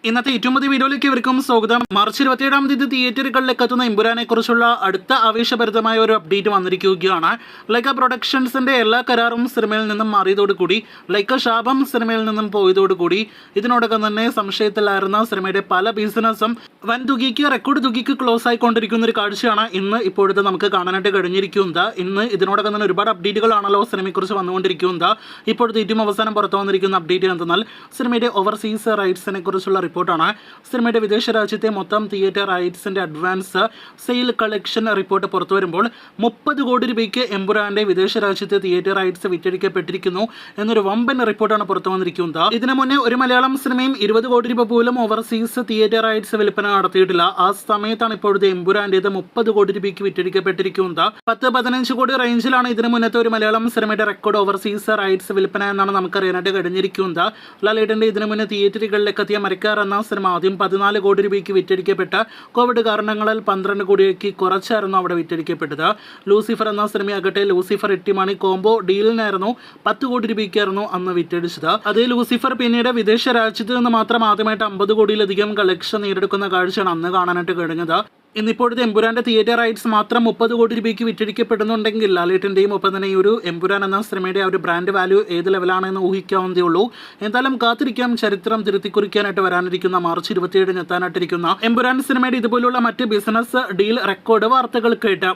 ഇന്നത്തെ ഏറ്റവും പുതിയ വീഡിയോയിലേക്ക് ഇവർക്കും സ്വാഗതം. മാർച്ച് 27-ാം തീയതി തിയേറ്ററുകളിലേക്ക് എത്തുന്ന എമ്പുരാനെ കുറിച്ചുള്ള അടുത്ത ആവേശഭരിതമായ ഒരു അപ്ഡേറ്റ് വന്നിരിക്കുകയാണ്. ലൈക്ക പ്രൊഡക്ഷൻസിന്റെ എല്ലാ കരാറും സിനിമയിൽ നിന്നും മാറിയതോടുകൂടി ലൈക്ക ശാപം സിനിമയിൽ നിന്നും പോയതോടുകൂടി ഇതിനോടകം തന്നെ സംശയത്തിലായിരുന്ന സിനിമയുടെ പല ബിസിനസ്സും വൻ തുകയ്ക്ക് റെക്കോർഡ് തുകയ്ക്ക് ക്ലോസ് ആയിക്കൊണ്ടിരിക്കുന്ന ഒരു കാഴ്ചയാണ് ഇന്ന് ഇപ്പോഴത്തെ നമുക്ക് കാണാനായിട്ട് കഴിഞ്ഞിരിക്കുന്നത്. ഇന്ന് ഇതിനോടകം തന്നെ ഒരുപാട് അപ്ഡേറ്റുകളാണല്ലോ സിനിമയെക്കുറിച്ച് വന്നുകൊണ്ടിരിക്കുന്നത്. ഇപ്പോഴത്തെ ഏറ്റവും അവസാനം പുറത്തു വന്നിരിക്കുന്ന അപ്ഡേറ്റ് എന്തെന്നാൽ സിനിമയുടെ ഓവർസീസ് റൈറ്റ്സിനെ കുറിച്ചുള്ള റിപ്പോർട്ടാണ്. സിനിമയുടെ വിദേശ രാജ്യത്തെ മൊത്തം തിയേറ്റർ റൈറ്റ്സിന്റെ അഡ്വാൻസ് സെയിൽ കളക്ഷൻ റിപ്പോർട്ട് പുറത്തു വരുമ്പോൾ 30 കോടി രൂപയ്ക്ക് എമ്പുരാന്റെ വിദേശ രാജ്യത്തെ തിയേറ്റർ റൈറ്റ്സ് വിറ്റഴിക്കപ്പെട്ടിരിക്കുന്നു എന്നൊരു വമ്പൻ റിപ്പോർട്ടാണ് പുറത്തു വന്നിരിക്കുന്നത്. ഇതിനു മുന്നേ ഒരു മലയാളം സിനിമയും 20 കോടി രൂപ പോലും ഓവർസീസ് തിയേറ്റർ റൈറ്റ്സ് വിൽപ്പന നടത്തിയിട്ടില്ല. ആ സമയത്താണ് ഇപ്പോഴത്തെ എമ്പുരാന്റേത് 30 കോടി രൂപയ്ക്ക് വിറ്റഴിക്കപ്പെട്ടിരിക്കുന്നത്. 10-15 കോടി റേഞ്ചിലാണ് ഇതിനു മുന്നത്തെ ഒരു മലയാളം സിനിമയുടെ റെക്കോർഡ് ഓവർസീസ് റൈറ്റ്സ് വിൽപ്പന എന്നാണ് നമുക്കറിയാനായിട്ട് കഴിഞ്ഞിരിക്കുന്നത്. ലാലേട്ടന്റെ ഇതിനു മുന്നേ തിയേറ്ററുകളിലേക്ക് എത്തിയ മരക്കാർ എന്ന സിനിമ ആദ്യം 14 കോടി രൂപയ്ക്ക് വിറ്റഴിക്കപ്പെട്ട കോവിഡ് കാരണങ്ങളാൽ 12 കോടിക്ക് കുറച്ചായിരുന്നു അവിടെ വിറ്റഴിക്കപ്പെട്ടത്. ലൂസിഫർ എന്ന സിനിമയാകട്ടെ ലൂസിഫർ ഇട്ടിമണി കോംബോ ഡീലിനായിരുന്നു 10 കോടി രൂപയ്ക്കായിരുന്നു അന്ന് വിറ്റഴിച്ചത്. അതേ ലൂസിഫർ പിന്നീട് വിദേശ രാജ്യത്ത് നിന്ന് മാത്രം ആദ്യമായിട്ട് 50 കോടിയിലധികം കളക്ഷൻ നേടിയെടുക്കുന്ന കാഴ്ചയാണ് അന്ന് കാണാനായിട്ട് കഴിഞ്ഞത്. ഇന്നിപ്പോഴത്തെ എമ്പുരാന്റെ തിയേറ്റർ റൈറ്റ്സ് മാത്രം 30 കോടി രൂപയ്ക്ക് വിറ്റഴിക്കപ്പെടുന്നുണ്ടെങ്കിൽ ലാലേട്ടന്റെയും ഒപ്പം തന്നെ ഈ ഒരു എമ്പുരാൻ എന്ന സിനിമയുടെ ആ ഒരു ബ്രാൻഡ് വാല്യൂ ഏത് ലെവലാണെന്ന് ഊഹിക്കാവുന്നതേ ഉള്ളൂ. എന്തായാലും കാത്തിരിക്കാം, ചരിത്രം തിരുത്തിക്കുറിക്കാനായിട്ട് വരാനിരിക്കുന്ന മാർച്ച് 27-ന് എത്താനായിട്ടിരിക്കുന്ന എമ്പുരാൻ സിനിമയുടെ ഇതുപോലുള്ള മറ്റ് ബിസിനസ് ഡീൽ റെക്കോർഡ് വാർത്തകൾ കേട്ട്